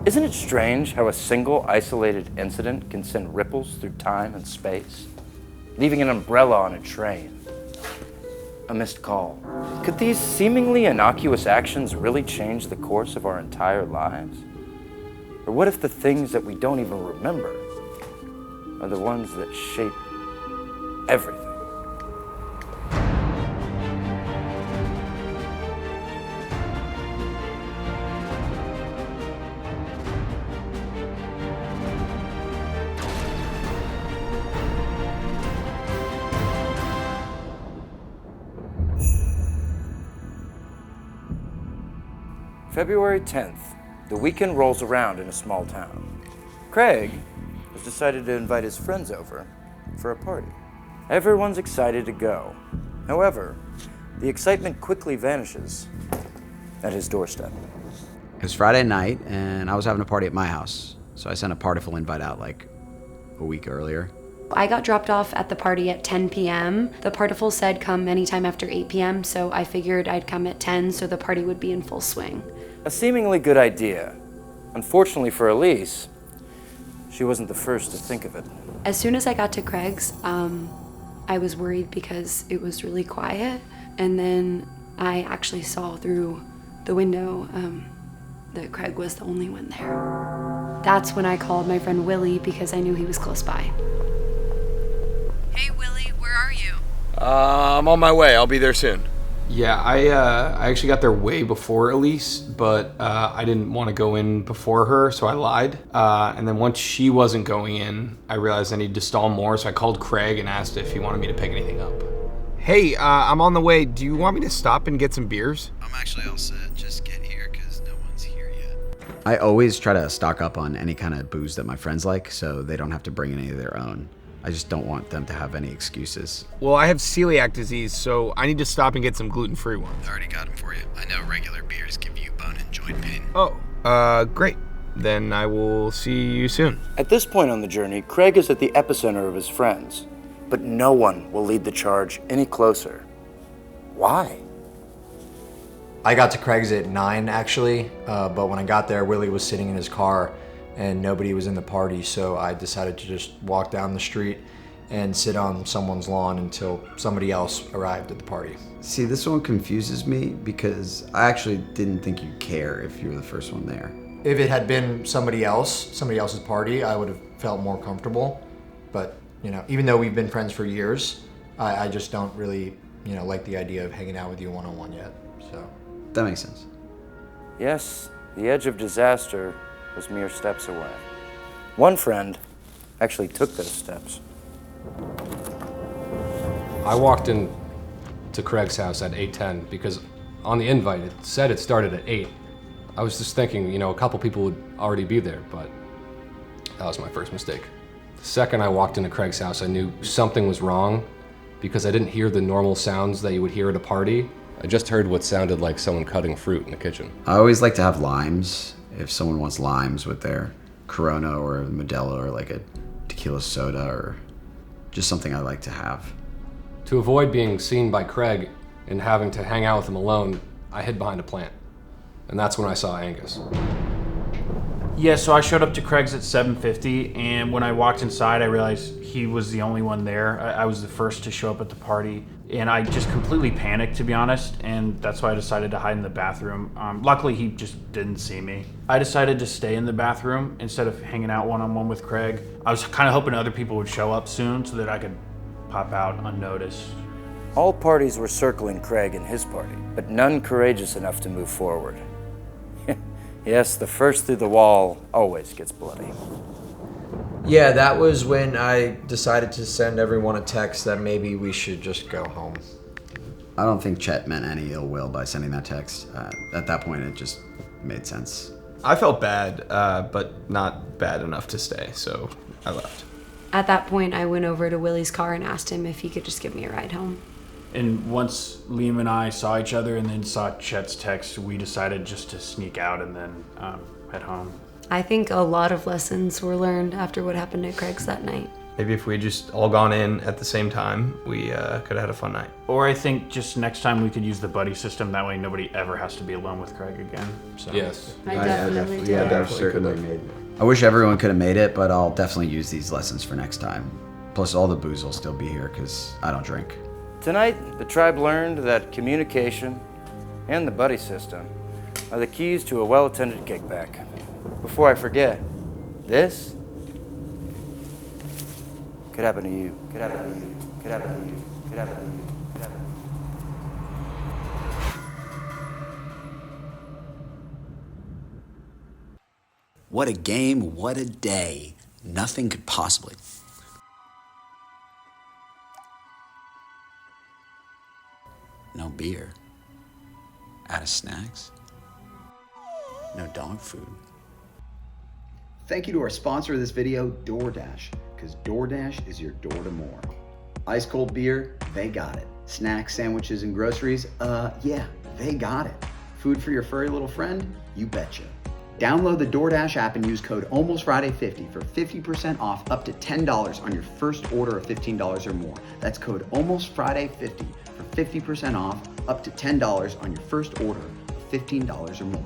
Isn't it strange how a single isolated incident can send ripples through time and space? Leaving an umbrella on a train, a missed call. Could these seemingly innocuous actions really change the course of our entire lives? Or what if the things that we don't even remember are the ones that shape everything? February 10th, the weekend rolls around in a small town. Craig has decided to invite his friends over for a party. Everyone's excited to go. However, the excitement quickly vanishes at his doorstep. It was Friday night, and I was having a party at my house, so I sent a partyful invite out like a week earlier. I got dropped off at the party at 10 p.m. The partyful said come anytime after 8 p.m., so I figured I'd come at 10 so the party would be in full swing. A seemingly good idea. Unfortunately for Eilise, she wasn't the first to think of it. As soon as I got to Craig's, I was worried because it was really quiet, and then I actually saw through the window that Craig was the only one there. That's when I called my friend Willie because I knew he was close by. Hey Willie, where are you? I'm on my way. I'll be there soon. Yeah, I actually got there way before Eilise, but I didn't want to go in before her, so I lied. And then once she wasn't going in, I realized I needed to stall more, so I called Craig and asked if he wanted me to pick anything up. Hey, I'm on the way. Do you want me to stop and get some beers? I'm actually all set. Just get here because no one's here yet. I always try to stock up on any kind of booze that my friends like, so they don't have to bring any of their own. I just don't want them to have any excuses. Well, I have celiac disease, so I need to stop and get some gluten-free ones. I already got them for you. I know regular beers give you bone and joint pain. Oh, great. Then I will see you soon. At this point on the journey, Craig is at the epicenter of his friends, but no one will lead the charge any closer. Why? I got to Craig's at 9 actually, but when I got there, Willie was sitting in his car and nobody was in the party, so I decided to just walk down the street and sit on someone's lawn until somebody else arrived at the party. See, this one confuses me because I actually didn't think you'd care if you were the first one there. If it had been somebody else's party, I would have felt more comfortable. But, even though we've been friends for years, I just don't really, like the idea of hanging out with you one-on-one yet, so. That makes sense. Yes, the edge of disaster was mere steps away. One friend actually took those steps. I walked in to Craig's house at 8:10 because on the invite it said it started at 8. I was just thinking, a couple people would already be there, but that was my first mistake. The second I walked into Craig's house, I knew something was wrong because I didn't hear the normal sounds that you would hear at a party. I just heard what sounded like someone cutting fruit in the kitchen. I always like to have limes. If someone wants limes with their Corona or Modelo or like a tequila soda or just something I like to have. To avoid being seen by Craig and having to hang out with him alone, I hid behind a plant. And that's when I saw Angus. Yeah, so I showed up to Craig's at 7:50, and when I walked inside, I realized he was the only one there. I was the first to show up at the party, and I just completely panicked, to be honest, and that's why I decided to hide in the bathroom. Luckily, he just didn't see me. I decided to stay in the bathroom instead of hanging out one-on-one with Craig. I was kind of hoping other people would show up soon so that I could pop out unnoticed. All parties were circling Craig and his party, but none courageous enough to move forward. Yes, the first through the wall always gets bloody. Yeah, that was when I decided to send everyone a text that maybe we should just go home. I don't think Chet meant any ill will by sending that text. At that point, it just made sense. I felt bad, but not bad enough to stay, so I left. At that point, I went over to Willie's car and asked him if he could just give me a ride home. And once Liam and I saw each other and then saw Chet's text, we decided just to sneak out and then head home. I think a lot of lessons were learned after what happened at Craig's that night. Maybe if we had just all gone in at the same time, we could have had a fun night. Or I think just next time we could use the buddy system. That way nobody ever has to be alone with Craig again. So. Yes. I definitely did. Certainly made it. I wish everyone could have made it, but I'll definitely use these lessons for next time. Plus, all the booze will still be here because I don't drink. Tonight, the tribe learned that communication and the buddy system are the keys to a well-attended kickback. Before I forget, this could happen to you. Could happen to you. Could happen to you. Could happen to you. Could happen to you. What a game, what a day. Nothing could possibly. No beer. Out of snacks. No dog food. Thank you to our sponsor of this video, DoorDash, because DoorDash is your door to more. Ice cold beer, they got it. Snacks, sandwiches, and groceries, yeah, they got it. Food for your furry little friend? You betcha. Download the DoorDash app and use code ALMOSTFRIDAY50 for 50% off up to $10 on your first order of $15 or more. That's code ALMOSTFRIDAY50 for 50% off up to $10 on your first order of $15 or more.